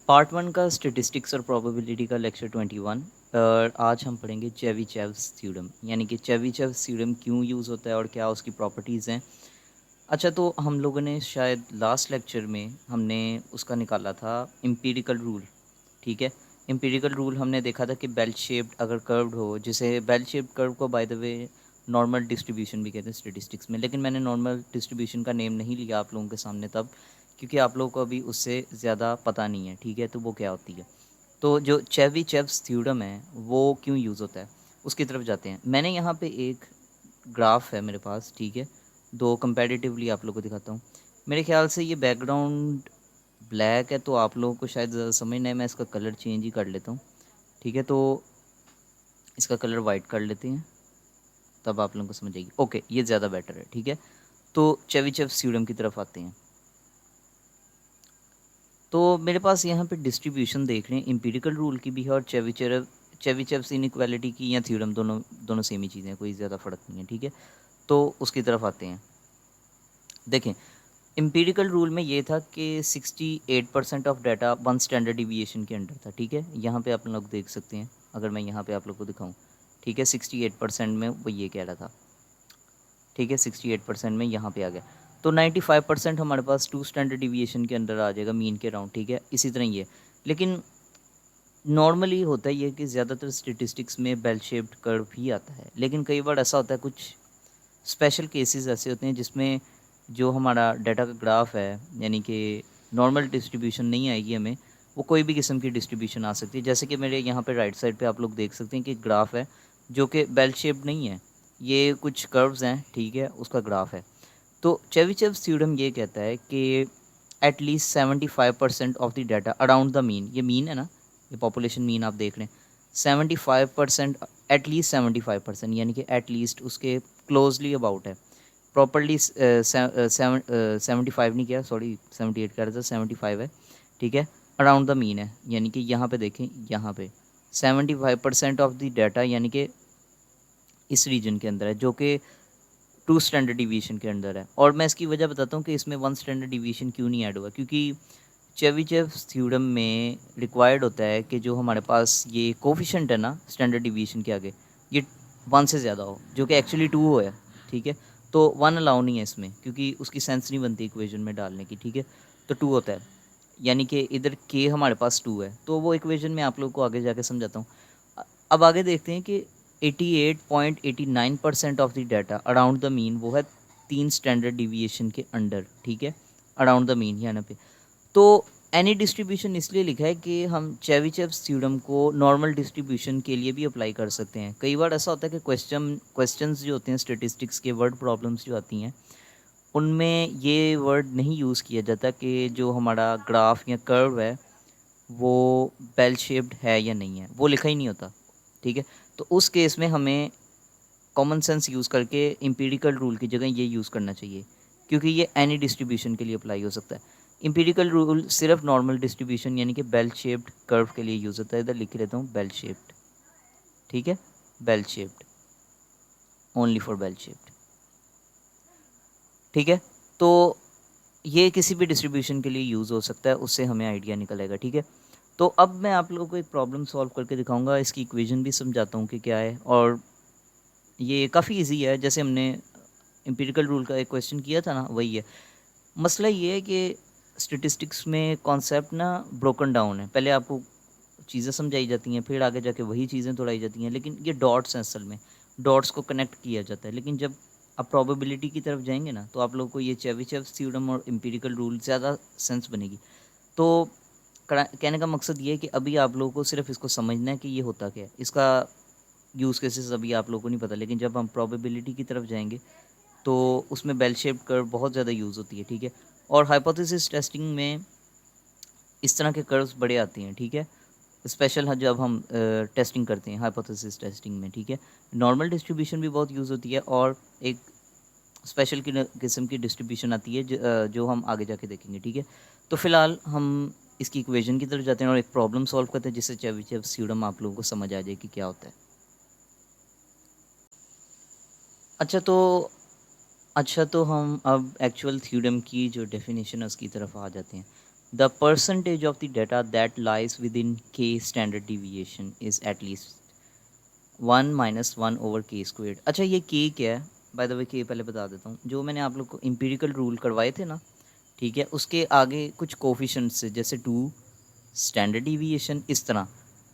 Part one का statistics और probability का लेक्चर 21। और आज हम पढ़ेंगे चेबीशेव्स थ्योरम, यानी कि चेबीशेव्स थ्योरम क्यों यूज़ होता है और क्या उसकी प्रॉपर्टीज़ हैं। अच्छा, तो हम लोगों ने शायद लास्ट लेक्चर में हमने उसका निकाला था एम्पिरिकल रूल। ठीक है, एम्पिरिकल रूल हमने देखा था कि बेल शेप्ड अगर कर्व्ड हो, जिसे बेल शेप्ड कर्व को by the way normal distribution भी कहते हैं स्टेटिस्टिक्स में, लेकिन मैंने नॉर्मल डिस्ट्रीब्यूशन का नेम नहीं लिया आप लोगों के सामने तब, क्योंकि आप लोगों को अभी उससे ज़्यादा पता नहीं है। ठीक है, तो वो क्या होती है। तो जो चेबीशेव्स थ्योरम है वो क्यों यूज़ होता है उसकी तरफ जाते हैं। मैंने यहाँ पे एक ग्राफ है मेरे पास, ठीक है, दो कंपैरेटिवली आप लोगों को दिखाता हूँ। मेरे ख्याल से ये बैकग्राउंड ब्लैक है तो आप लोगों को शायद ज़्यादा समझ नहीं है, मैं इसका कलर चेंज ही कर लेता हूँ। ठीक है, तो इसका कलर वाइट कर लेते हैं, तब आप लोगों को समझ आएगी। ओके, ये ज़्यादा बेटर है। ठीक है, तो चेबीशेव्स थ्योरम की तरफ आते हैं। तो मेरे पास यहाँ पे डिस्ट्रीब्यूशन देख रहे हैं, एम्पिरिकल रूल की भी है और चेबीशेव्स इनइक्वालिटी की या थ्योरम, दोनों दोनों सेम ही चीज़ें हैं, कोई ज़्यादा फ़र्क नहीं है। ठीक है, तो उसकी तरफ आते हैं। देखें, एम्पिरिकल रूल में ये था कि 68% of data one standard deviation के अंडर था। ठीक है, यहाँ पे आप लोग देख सकते हैं, अगर मैं यहाँ पे आप लोग को दिखाऊँ। ठीक है, 68% में वो ये कह रहा था। ठीक है, 68% में यहाँ पे आ गया, तो 95% हमारे पास टू स्टैंडर्ड डिविएशन के अंदर आ जाएगा मीन के राउंड। ठीक है, इसी तरह ये, लेकिन नॉर्मली होता है ये कि ज़्यादातर स्टेटिस्टिक्स में बेल शेप्ड कर्व ही आता है, लेकिन कई बार ऐसा होता है, कुछ स्पेशल केसेस ऐसे होते हैं जिसमें जो हमारा डाटा का ग्राफ है, यानी कि नॉर्मल डिस्ट्रीब्यूशन नहीं आएगी हमें, वो कोई भी किस्म की डिस्ट्रीब्यूशन आ सकती है। जैसे कि मेरे यहाँ पे राइट साइड पे आप लोग देख सकते हैं कि ग्राफ है जो कि बेल शेप्ड नहीं है, ये कुछ कर्व्स हैं। ठीक है, उसका ग्राफ है। तो चेबीशेव्स थ्योरम ये कहता है कि at least 75% of the data around the mean, ये मीन है ना, ये पॉपुलेशन मीन आप देख रहे हैं, 75%, एटलीस्ट 75%, यानी कि एटलीस्ट उसके क्लोजली अबाउट है। प्रॉपरली 75 नहीं किया, सॉरी 78 कह रहा था, 75 है। ठीक है, अराउंड द मीन है, यानी कि यहाँ पे देखें, यहाँ पे 75% ऑफ द डाटा यानी कि इस रीजन के अंदर है, जो कि टू स्टैंडर्ड डिवीजन के अंदर है। और मैं इसकी वजह बताता हूँ कि इसमें वन स्टैंडर्ड डिवीजन क्यों नहीं ऐड हुआ, क्योंकि चेबीशेव्स थ्योरम में रिक्वायर्ड होता है कि जो हमारे पास ये कोफिशेंट है ना स्टैंडर्ड डिवीजन के आगे, ये वन से ज़्यादा हो, जो कि एक्चुअली टू है। ठीक है, तो वन अलाउ नहीं है इसमें, क्योंकि उसकी सेंस नहीं बनती इक्वेशन में डालने की। ठीक है, तो टू होता है, यानी कि इधर के हमारे पास टू है, तो वो इक्वेशन में आप लोग को आगे जाके समझाता हूँ। अब आगे देखते हैं कि 88.89% of the data around the mean वो है तीन स्टैंडर्ड डिविएशन के अंडर। ठीक है, अराउंड द मीन यहाँ पे। तो एनी डिस्ट्रीब्यूशन इसलिए लिखा है कि हम चेबीशेव्स थ्योरम को नॉर्मल डिस्ट्रीब्यूशन के लिए भी अप्लाई कर सकते हैं। कई बार ऐसा होता है कि क्वेश्चंस जो होते हैं स्टेटिस्टिक्स के, वर्ड प्रॉब्लम्स जो आती हैं, उनमें ये वर्ड नहीं यूज़ किया जाता कि जो हमारा ग्राफ या कर्व है वो बेल शेप्ड है या नहीं है, वो लिखा ही नहीं होता। ठीक है, तो उस केस में हमें कॉमन सेंस यूज़ करके एम्पिरिकल रूल की जगह ये यूज़ करना चाहिए, क्योंकि ये एनी डिस्ट्रीब्यूशन के लिए अप्लाई हो सकता है। एम्पिरिकल रूल सिर्फ नॉर्मल डिस्ट्रीब्यूशन यानी कि बेल शेप्ड कर्व के लिए यूज़ होता है। इधर लिख लेता हूँ बेल शेप्ड। ठीक है, bell shaped, only for bell shaped. ठीक है, तो ये किसी भी डिस्ट्रीब्यूशन के लिए यूज़ हो सकता है, उससे हमें आइडिया निकलेगा। ठीक है, तो अब मैं आप लोगों को एक प्रॉब्लम सॉल्व करके दिखाऊंगा, इसकी इक्वेशन भी समझाता हूँ कि क्या है, और ये काफ़ी इजी है। जैसे हमने एम्पिरिकल रूल का एक क्वेश्चन किया था ना, वही है। मसला ये है कि स्टेटिस्टिक्स में कॉन्सेप्ट ना ब्रोकन डाउन है, पहले आपको चीज़ें समझाई जाती हैं, फिर आगे जाके वही चीज़ें दोहराई जाती हैं, लेकिन ये डॉट्स हैं, असल में डॉट्स को कनेक्ट किया जाता है। लेकिन जब आप प्रोबेबिलिटी की तरफ जाएंगे ना, तो आप लोगों को ये चेबीशेव्स थ्योरम और एम्पिरिकल रूल ज़्यादा सेंस बनेगी। तो कहने का मकसद ये है कि अभी आप लोगों को सिर्फ इसको समझना है कि ये होता क्या है, इसका यूज़ केसेस अभी आप लोगों को नहीं पता, लेकिन जब हम प्रोबेबिलिटी की तरफ जाएंगे तो उसमें बेल शेप्ड कर्व बहुत ज़्यादा यूज़ होती है। ठीक है, और हाइपोथेसिस टेस्टिंग में इस तरह के कर्व्स बड़े आती हैं। ठीक है, स्पेशल जब हम टेस्टिंग करते हैं हाइपोथेसिस टेस्टिंग में। ठीक है, नॉर्मल डिस्ट्रीब्यूशन भी बहुत यूज़ होती है, और एक स्पेशल किस्म की डिस्ट्रीब्यूशन आती है जो हम आगे जाके देखेंगे। ठीक है, तो फिलहाल हम इसकी इक्वेशन की तरफ जाते हैं और एक प्रॉब्लम सॉल्व करते हैं, जिससे चेबीशेव्स थ्योरम आप लोगों को समझ आ जाए कि क्या होता है। अच्छा तो हम अब एक्चुअल थ्योरम की जो डेफिनेशन है उसकी तरफ आ जाते हैं। The percentage of the data that lies within k standard deviation is at least 1 - 1/k²। अच्छा ये के क्या है, बाय द वे के पहले बता देता हूँ। जो मैंने आप लोग को एम्पिरिकल रूल करवाए थे ना, ठीक है, उसके आगे कुछ कोफिशेंट्स से, जैसे 2 स्टैंडर्ड डिविएशन, इस तरह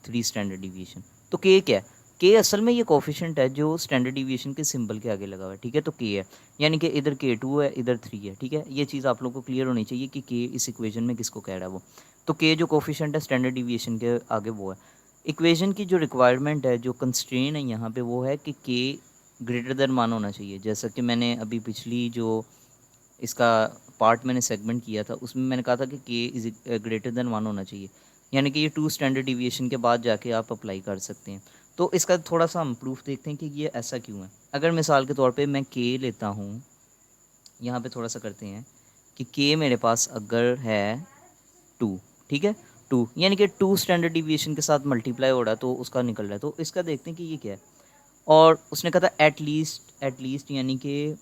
3 स्टैंडर्ड डिविएशन। तो के क्या है, के असल में ये कोफिशेंट है जो स्टैंडर्ड डिविएशन के सिंबल के आगे लगा हुआ है, ठीक है। तो के है, यानी कि इधर K2 है, इधर 3 है, ठीक है। ये चीज़ आप लोग को क्लियर होनी चाहिए कि के इस इक्वेशन में किसको कह रहा है वो। तो के जो कोफिशेंट है स्टैंडर्ड डिविएशन के आगे वो है। इक्वेशन की जो रिक्वायरमेंट है, जो कंस्ट्रेन है यहाँ पे, वो है कि के ग्रेटर देन 1 होना चाहिए। जैसा कि मैंने अभी पिछली जो इसका पार्ट मैंने सेगमेंट किया था, उसमें मैंने कहा था कि के इज़ ग्रेटर देन 1 होना चाहिए, यानी कि ये 2 स्टैंडर्ड डिविएशन के बाद जाके आप अप्लाई कर सकते हैं। तो इसका थोड़ा सा हम प्रूफ देखते हैं कि ये ऐसा क्यों है। अगर मिसाल के तौर पे मैं के लेता हूँ, यहाँ पे थोड़ा सा करते हैं कि के मेरे पास अगर है 2, ठीक है, 2 यानी कि 2 स्टैंडर्ड डिविएशन के साथ मल्टीप्लाई हो रहा है, तो उसका निकल रहा है। तो इसका देखते हैं कि ये क्या है। और उसने कहा था एट लीस्ट यानी कि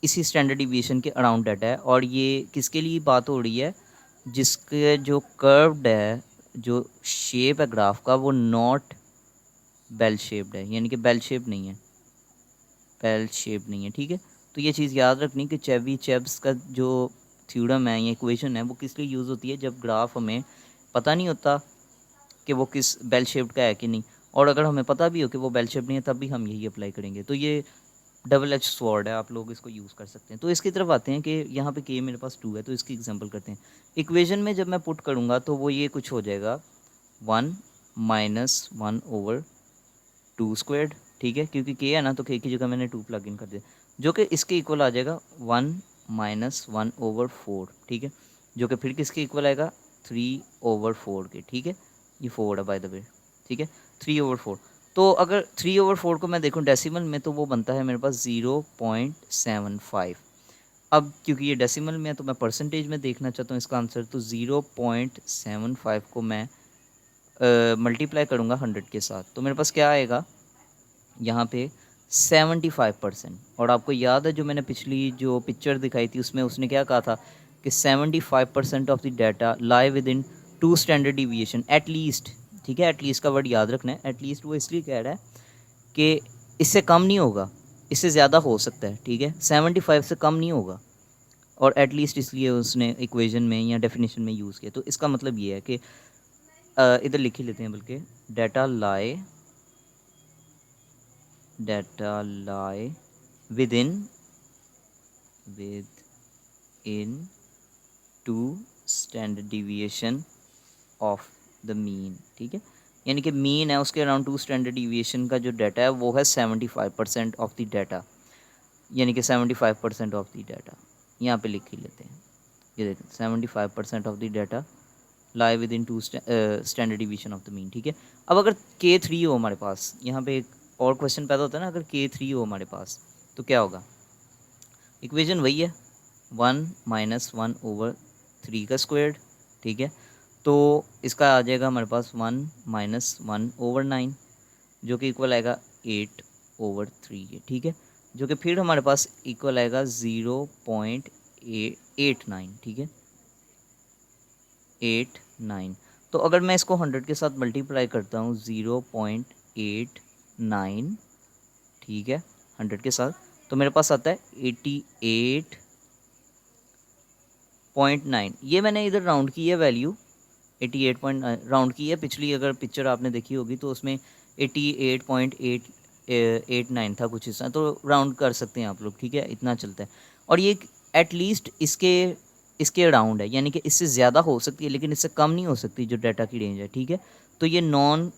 इसी स्टैंडर्ड डिविएशन के अराउंड डाटा है। और ये किसके लिए बात हो रही है, जिसके जो कर्व्ड है, जो शेप है ग्राफ का, वो नॉट बेल शेप्ड है, यानी कि बेल शेप नहीं है, बेल शेप नहीं है, ठीक है। तो ये चीज़ याद रखनी कि चेबीशेव्स का जो थ्योरम है या इक्वेशन है, वो किस लिए यूज़ होती है, जब ग्राफ हमें पता नहीं होता कि वो किस बेल शेप्ड का है कि नहीं, और अगर हमें पता भी हो कि वो बेल शेप नहीं है, तब भी हम यही अप्लाई करेंगे। तो ये डबल एच स्वॉर्ड है, आप लोग इसको यूज़ कर सकते हैं। तो इसकी तरफ आते हैं कि यहाँ पे के मेरे पास 2 है, तो इसकी एग्जांपल करते हैं। इक्वेशन में जब मैं पुट करूँगा तो वो ये कुछ हो जाएगा 1 - 1/2², ठीक है, क्योंकि के है ना, तो के की जगह मैंने 2 प्लग इन कर दिया, जो कि इसके इक्वल आ जाएगा 1 - 1/4, ठीक है, जो कि फिर किसके इक्वल आएगा 3/4 के, ठीक है। ये 4 है बाय द वे, ठीक है, 3/4। तो अगर 3/4 को मैं देखूँ डेसिमल में, तो वो बनता है मेरे पास 0.75। अब क्योंकि ये डेसिमल में है, तो मैं परसेंटेज में देखना चाहता हूँ इसका आंसर। तो 0.75 को मैं मल्टीप्लाई करूँगा 100 के साथ, तो मेरे पास क्या आएगा यहाँ पे 75%। और आपको याद है जो मैंने पिछली जो पिक्चर दिखाई थी, उसमें उसने क्या कहा था कि 75% of the data lie with in 2 standard deviation at least, ठीक है। एटलीस्ट का वर्ड याद रखना है। एटलीस्ट वो इसलिए कह रहा है कि इससे कम नहीं होगा, इससे ज़्यादा हो सकता है, ठीक है, 75 से कम नहीं होगा। और एटलीस्ट इसलिए उसने इक्वेशन में या डेफिनेशन में यूज़ किया। तो इसका मतलब ये है कि इधर लिख ही लेते हैं, बल्कि data lie with in 2 standard deviation of the mean, ठीक है, यानी कि मीन है उसके अराउंड 2 स्टैंडर्ड डिविएशन का जो डाटा है वो है 75% ऑफ द डाटा, यानी कि 75% ऑफ द डाटा यहाँ पे लिख ही लेते हैं। ये देखें 75% of the data lie with in 2 standard division of the mean, ठीक है। अब अगर K3 हो हमारे पास, यहाँ पे एक और क्वेश्चन पैदा होता है ना, अगर K3 हो हमारे पास तो क्या होगा। इक्वेशन वही है 1 - 1/3 का स्क्वायर, ठीक है। तो इसका आ जाएगा हमारे पास 1 - 1/9, जो कि इक्वल आएगा 8/3 के, ठीक है, जो कि फिर हमारे पास इक्वल आएगा 0.89, ठीक है, 89। तो अगर मैं इसको 100 के साथ मल्टीप्लाई करता हूँ 0.89, ठीक है, 100 के साथ, तो मेरे पास आता है 88.9। ये मैंने इधर राउंड की है वैल्यू, 88 राउंड की है। पिछली अगर पिक्चर आपने देखी होगी तो उसमें 88.889 था कुछ इस तरह, तो राउंड कर सकते हैं आप लोग, ठीक है, इतना चलता है। और ये एटलीस्ट इसके अराउंड है, यानी कि इससे ज़्यादा हो सकती है लेकिन इससे कम नहीं हो सकती जो डाटा की रेंज है, ठीक है। तो ये नॉन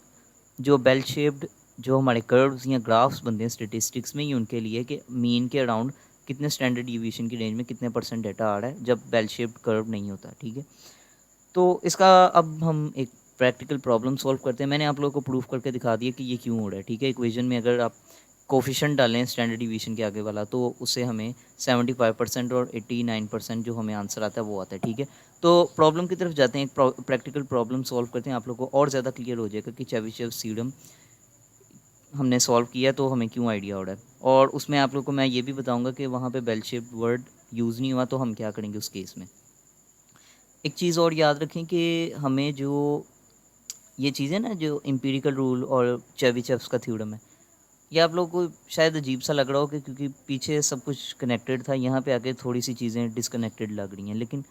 जो बेल शेप्ड जो हमारे कर्व्स या ग्राफ्स बनते हैं स्टेटिस्टिक्स में, ही उनके लिए कि मीन के अराउंड कितने स्टैंडर्ड डिवीएशन की रेंज में कितने परसेंट डाटा आ रहा है जब बेल शेप्ड कर्व नहीं होता, ठीक है। तो इसका अब हम एक प्रैक्टिकल प्रॉब्लम सॉल्व करते हैं। मैंने आप लोगों को प्रूफ करके दिखा दिया कि ये क्यों हो रहा है, ठीक है। इक्वेशन में अगर आप कोफिशिएंट डालें स्टैंडर्ड डिवीएशन के आगे वाला, तो उससे हमें 75% और 89% जो हमें आंसर आता है वो आता है, ठीक है। तो प्रॉब्लम की तरफ जाते हैं, एक प्रैक्टिकल प्रॉब्लम सॉल्व करते हैं, आप लोगों को और ज़्यादा क्लियर हो जाएगा कि चेबीशेव थ्योरम हमने सॉल्व किया तो हमें क्यों आइडिया हो रहा है। और उसमें आप लोग को मैं ये भी बताऊंगा कि वहाँ पे बेल शेप्ड वर्ड यूज़ नहीं हुआ तो हम क्या करेंगे उस केस में। एक चीज़ और याद रखें कि हमें जो ये चीज़ है ना, जो एम्पिरिकल रूल और चेबीशेव्स का थ्योरम है, ये आप लोगों को शायद अजीब सा लग रहा हो कि क्योंकि पीछे सब कुछ कनेक्टेड था, यहाँ पे आके थोड़ी सी चीज़ें डिसकनेक्टेड लग रही हैं। लेकिन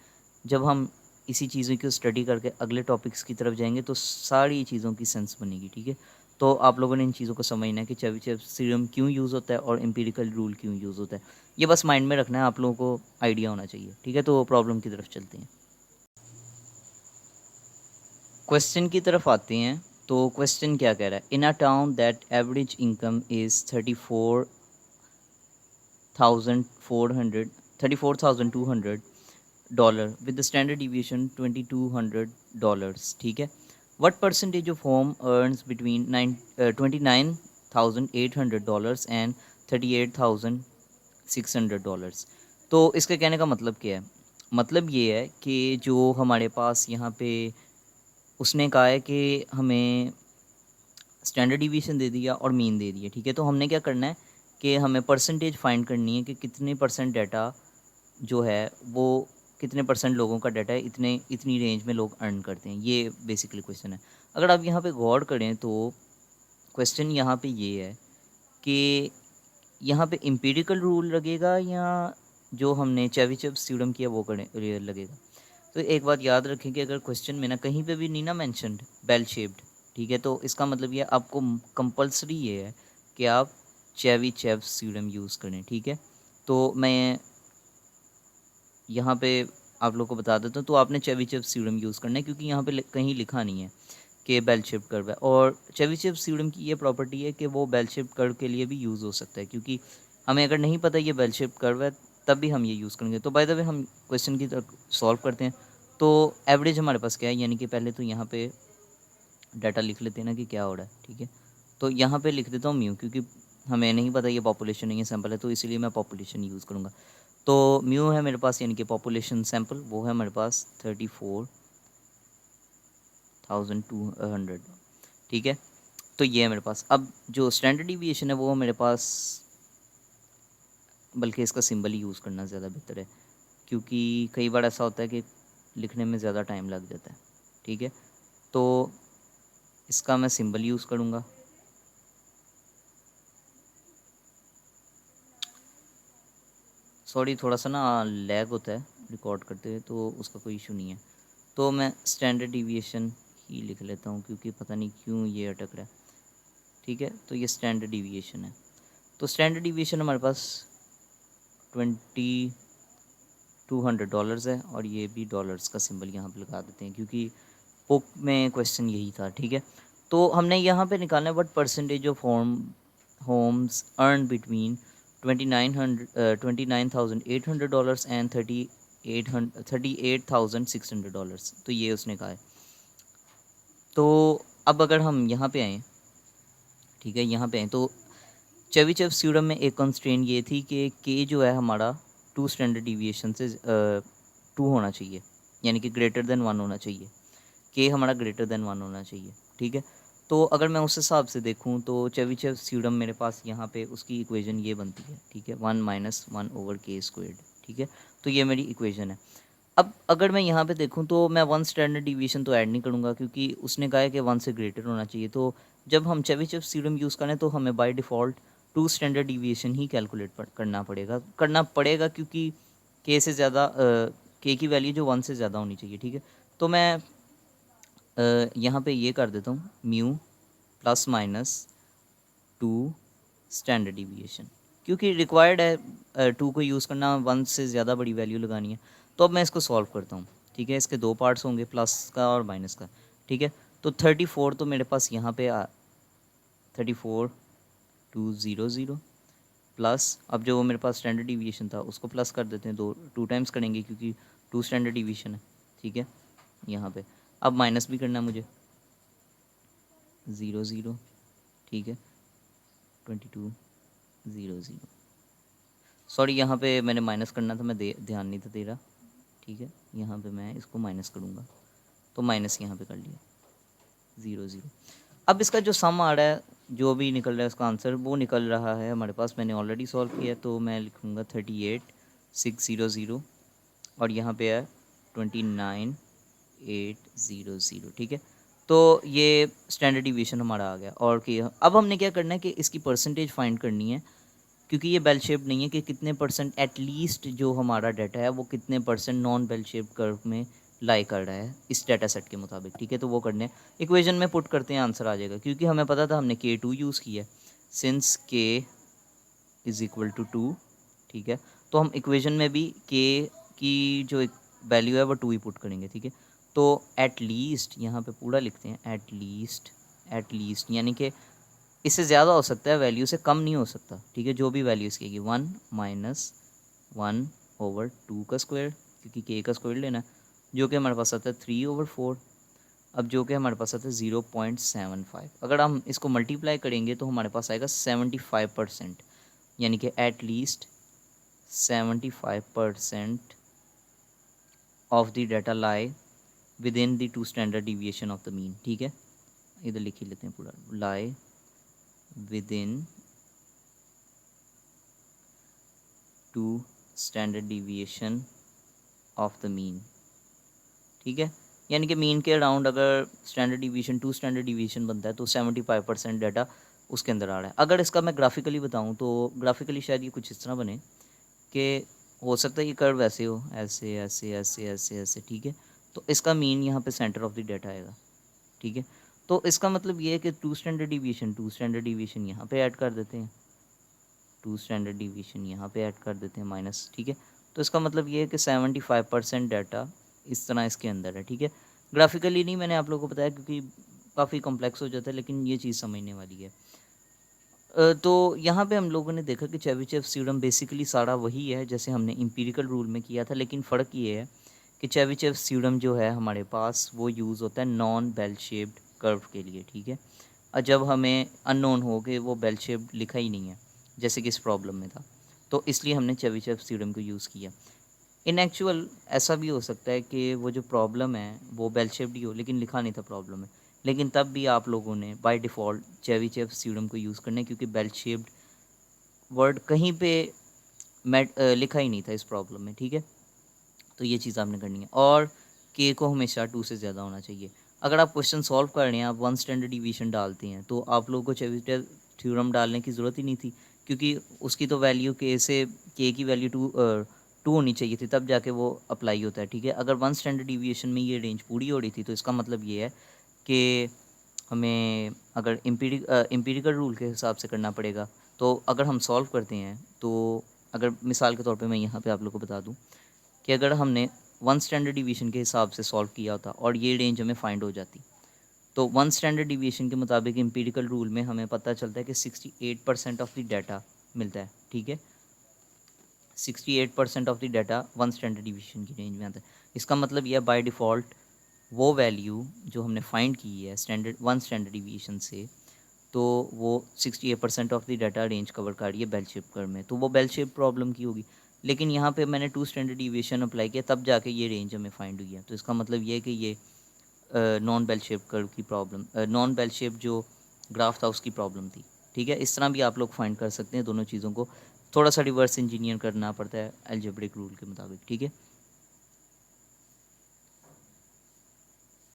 जब हम इसी चीज़ों को स्टडी करके अगले टॉपिक्स की तरफ जाएंगे तो सारी चीज़ों की सेंस बनेगी, ठीक है। तो आप लोगों ने इन चीज़ों को समझना है कि चेबीशेव थ्योरम क्यों यूज़ होता है और एम्पिरिकल रूल क्यों यूज़ होता है। ये बस माइंड में रखना है, आप लोगों को आइडिया होना चाहिए, ठीक है। तो प्रॉब्लम की तरफ चलते हैं, क्वेश्चन की तरफ आते हैं। तो क्वेश्चन क्या कह रहा है, in a town that average income is 34,200 with the standard deviation $2,200, ठीक है। what percentage of home earns between 29,800 and $38,600। तो इसके कहने का मतलब क्या है, मतलब ये है कि जो हमारे पास यहाँ पे उसने कहा है कि हमें स्टैंडर्ड डिवीजन दे दिया और मीन दे दिया, ठीक है। तो हमने क्या करना है कि हमें परसेंटेज फाइंड करनी है कि कितने परसेंट डाटा जो है वो, कितने परसेंट लोगों का डाटा है, इतनी रेंज में लोग अर्न करते हैं। ये बेसिकली क्वेश्चन है। अगर आप यहाँ पे गौर करें तो क्वेश्चन यहाँ पे ये है कि यहाँ पे एम्पिरिकल रूल लगेगा या जो हमने चेबीशेव थ्योरम किया वो लगेगा। तो एक बात याद रखें कि अगर क्वेश्चन में ना कहीं पे भी नहीं ना मेंशन्ड बेल शेप्ड, ठीक है, तो इसका मतलब ये आपको कंपलसरी ये है कि आप चेबीशेव थ्योरम यूज़ करें, ठीक है। तो मैं यहाँ पे आप लोग को बता देता हूँ, तो आपने चेबीशेव थ्योरम यूज़ करना है क्योंकि यहाँ पे कहीं लिखा नहीं है कि बेल शेप्ड कर्व है। और चेबीशेव थ्योरम की ये प्रॉपर्टी है कि वो बेल शेप्ड कर्व के लिए भी यूज़ हो सकता है, क्योंकि हमें अगर नहीं पता ये बेल शेप्ड कर्व है तब भी हम ये यूज़ करेंगे। तो बाय द वे हम क्वेश्चन की तरफ सॉल्व करते हैं। तो एवरेज हमारे पास क्या है, यानी कि पहले तो यहाँ पे डाटा लिख लेते हैं ना कि क्या हो रहा है, ठीक है। तो यहाँ पे लिख देता हूँ म्यू, क्योंकि हमें नहीं पता ये पॉपुलेशन नहीं है, सैम्पल है, तो इसीलिए मैं पॉपुलेशन यूज़ करूँगा। तो म्यू है मेरे पास, यानी कि पॉपुलेशन सैम्पल, वो है मेरे पास 34,200, ठीक है। तो ये है मेरे पास। अब जो स्टैंडर्ड डिविएशन है वो मेरे पास, बल्कि इसका सिंबल ही यूज़ करना ज़्यादा बेहतर है, क्योंकि कई बार ऐसा होता है कि लिखने में ज़्यादा टाइम लग जाता है, ठीक है। तो इसका मैं सिंबल यूज़ करूँगा। सॉरी, थोड़ा सा ना लैग होता है रिकॉर्ड करते हुए, तो उसका कोई इशू नहीं है। तो मैं स्टैंडर्ड डिविएशन ही लिख लेता हूँ क्योंकि पता नहीं क्यों ये अटक रहा है, ठीक है। तो ये स्टैंडर्ड डिविएशन है। तो स्टैंडर्ड डिविएशन हमारे पास $2,200 है, और ये भी डॉलर्स का सिंबल यहाँ पे लगा देते हैं क्योंकि पोक में क्वेश्चन यही था, ठीक है। तो हमने यहाँ पे निकालना है what percentage of homes earn between $29,800 and $38,600। तो ये उसने कहा है। तो अब अगर हम यहाँ पे आएँ, ठीक है, यहाँ पे आएँ, तो चेबीशेव थ्योरम में एक कंस्ट्रेंट ये थी कि के जो है हमारा 2 स्टैंडर्ड डिविएशन से 2 होना चाहिए, यानी कि ग्रेटर देन 1 होना चाहिए। के हमारा ग्रेटर देन 1 होना चाहिए, ठीक है। तो अगर मैं उस हिसाब से देखूँ तो चेबीशेव थ्योरम मेरे पास यहाँ पे उसकी इक्वेशन ये बनती है, ठीक है, 1 - 1/k², ठीक है। तो ये मेरी इक्वेशन है। अब अगर मैं यहाँ पे देखूँ तो मैं 1 स्टैंडर्ड डिवीएशन तो ऐड नहीं करूँगा क्योंकि उसने कहा है कि 1 से ग्रेटर होना चाहिए। तो जब हम चेबीशेव थ्योरम यूज़ करें तो हमें by default 2 standard deviation he calculate करना पड़ेगा क्योंकि के से ज़्यादा के की वैल्यू जो 1 से ज़्यादा होनी चाहिए, ठीक है। तो मैं यहाँ पे ये कर देता हूँ म्यू ±2 स्टैंडर्ड डिवीएशन, क्योंकि रिक्वायर्ड है 2 को यूज़ करना, 1 से ज़्यादा बड़ी वैल्यू लगानी है। तो अब मैं इसको सॉल्व करता हूँ, ठीक है। इसके 2 पार्ट्स होंगे, प्लस का और माइनस का, ठीक है। तो 34 तो मेरे पास यहाँ पे 34,200 प्लस, अब जो मेरे पास स्टैंडर्ड डिवीएशन था उसको प्लस कर देते हैं, 2 टाइम्स करेंगे क्योंकि 2 स्टैंडर्ड डिवीएशन है, ठीक है, यहाँ पे। अब माइनस भी करना है मुझे, 0 0, ठीक है, 2200। सॉरी, यहाँ पे मैंने माइनस करना था, मैं ध्यान नहीं था दे रहा, ठीक है। यहाँ पे मैं इसको माइनस करूँगा, तो माइनस यहाँ पे कर लिया, 0 0। अब इसका जो सम आ रहा है, जो भी निकल रहा है उसका आंसर, वो निकल रहा है हमारे पास, मैंने ऑलरेडी सॉल्व किया है। तो मैं लिखूँगा 38,600 और यहाँ पे है 29,800, ठीक है। तो ये स्टैंडर्ड डिवीएशन हमारा आ गया। और कि अब हमने क्या करना है कि इसकी परसेंटेज फाइंड करनी है, क्योंकि ये बेल शेप नहीं है, कि कितने परसेंट एटलीस्ट जो हमारा डाटा है वो कितने percent non bell shape curve में लाई कर रहा है इस डाटा सेट के मुताबिक, ठीक है। तो वो करने इक्वेशन में पुट करते हैं, आंसर आ जाएगा, क्योंकि हमें पता था हमने K2 यूज़ किया है, since K is equal to 2, ठीक है। तो हम इक्वेशन में भी K की जो एक वैल्यू है वो 2 ही पुट करेंगे, ठीक है। तो एट लीस्ट यहाँ पे पूरा लिखते हैं, एट लीस्ट यानी कि इससे ज़्यादा हो सकता है, वैल्यू से कम नहीं हो सकता, ठीक है। जो भी वैल्यू इसकी आएगी 1 माइनस 1/2 का स्क्वायर, क्योंकि K का स्क्वायर लेना है, जो कि हमारे पास आता है 3/4। अब जो कि हमारे पास आता है 0.75। अगर हम इसको मल्टीप्लाई करेंगे तो हमारे पास आएगा 75%, यानी कि at least 75% of the data lie with in the 2 standard deviation of the mean, ठीक है। इधर लिख ही लेते हैं पूरा, लाई with in 2 standard deviation of the mean, ठीक है। यानी कि मीन के अराउंड अगर स्टैंडर्ड डिवीजन 2 स्टैंडर्ड डिवीजन बनता है तो 75% डाटा उसके अंदर आ रहा है। अगर इसका मैं ग्राफिकली बताऊं तो ग्राफिकली शायद ये कुछ इस तरह बने कि हो सकता है ये कर्व ऐसे हो, ऐसे ऐसे ऐसे ऐसे ऐसे, ठीक है। तो इसका मीन यहाँ पे सेंटर ऑफ द डाटा आएगा, ठीक है। तो इसका मतलब ये है कि 2 स्टैंडर्ड डिवीजन यहाँ पे ऐड कर देते हैं, 2 स्टैंडर्ड डिवीजन यहाँ पे ऐड कर देते हैं माइनस, ठीक है। तो इसका मतलब ये है कि 75% डाटा इस तरह इसके अंदर है, ठीक है। ग्राफिकली नहीं मैंने आप लोगों को बताया क्योंकि काफ़ी कॉम्प्लेक्स हो जाता है, लेकिन ये चीज़ समझने वाली है। तो यहाँ पे हम लोगों ने देखा कि चेबीशेव थ्योरम बेसिकली सारा वही है जैसे हमने एम्पिरिकल रूल में किया था, लेकिन फ़र्क ये है कि चेबीशेव थ्योरम जो है हमारे पास वो यूज़ होता है नॉन बेल शेप्ड कर्व के लिए, ठीक है। और जब हमें अननोन हो कि वो बेल शेप्ड लिखा ही नहीं है, जैसे कि इस प्रॉब्लम में था, तो इसलिए हमने चेबीशेव थ्योरम को यूज़ किया। इन एक्चुअल ऐसा भी हो सकता है कि वो जो प्रॉब्लम है वो बेल शेप्ड ही हो, लेकिन लिखा नहीं था प्रॉब्लम में, लेकिन तब भी आप लोगों ने बाय डिफ़ॉल्ट चेबीशेव थ्योरम को यूज़ करना है, क्योंकि बेल शेप्ड वर्ड कहीं पे लिखा ही नहीं था इस प्रॉब्लम में, ठीक है। तो ये चीज़ आपने करनी है। और के को हमेशा 2 से ज़्यादा होना चाहिए। अगर आप क्वेश्चन सॉल्व कर रहे हैं, आप 1 स्टैंडर्ड डिवीजन डालते हैं, तो आप लोगों को चेबीशेव थ्योरम डालने की ज़रूरत ही नहीं थी, क्योंकि उसकी तो वैल्यू के की वैल्यू 2 होनी चाहिए थी, तब जाके वो अप्लाई होता है, ठीक है। अगर 1 स्टैंडर्ड डिवीएशन में ये रेंज पूरी हो रही थी, तो इसका मतलब ये है कि हमें अगर एम्पिरिकल रूल के हिसाब से करना पड़ेगा। तो अगर हम सॉल्व करते हैं, तो अगर मिसाल के तौर पे मैं यहाँ पे आप लोग को बता दूँ कि अगर हमने 1 स्टैंडर्ड डिवीएशन के हिसाब से सॉल्व किया होता और ये रेंज हमें फाइंड हो जाती, तो 1 स्टैंडर्ड डिवीएशन के मुताबिक एम्पिरिकल रूल में हमें पता चलता है कि 68% ऑफ द डाटा मिलता है, ठीक है। 68% of the data 1 standard deviation की रेंज में आता है। इसका मतलब यह बाय डिफ़ॉल्ट वो वैल्यू जो हमने फाइंड की है 1 स्टैंडर्ड डिवीएशन से, तो वो 68% of the data range cover कर रही है बेल शेप कर्व में, तो वो बेल शेप प्रॉब्लम की होगी। लेकिन यहाँ पे मैंने 2 स्टैंडर्ड डिवीएशन अप्लाई किया, तब जाके ये रेंज हमें फाइंड हुई है। तो इसका मतलब ये है कि ये नॉन बेल शेप कर्व की प्रॉब्लम, नॉन बेल शेप जो ग्राफ था उसकी प्रॉब्लम थी, ठीक है। इस तरह भी आप लोग फाइंड कर सकते हैं दोनों चीज़ों को। थोड़ा सा रिवर्स इंजीनियर करना पड़ता है अलजेब्रिक रूल के मुताबिक, ठीक है।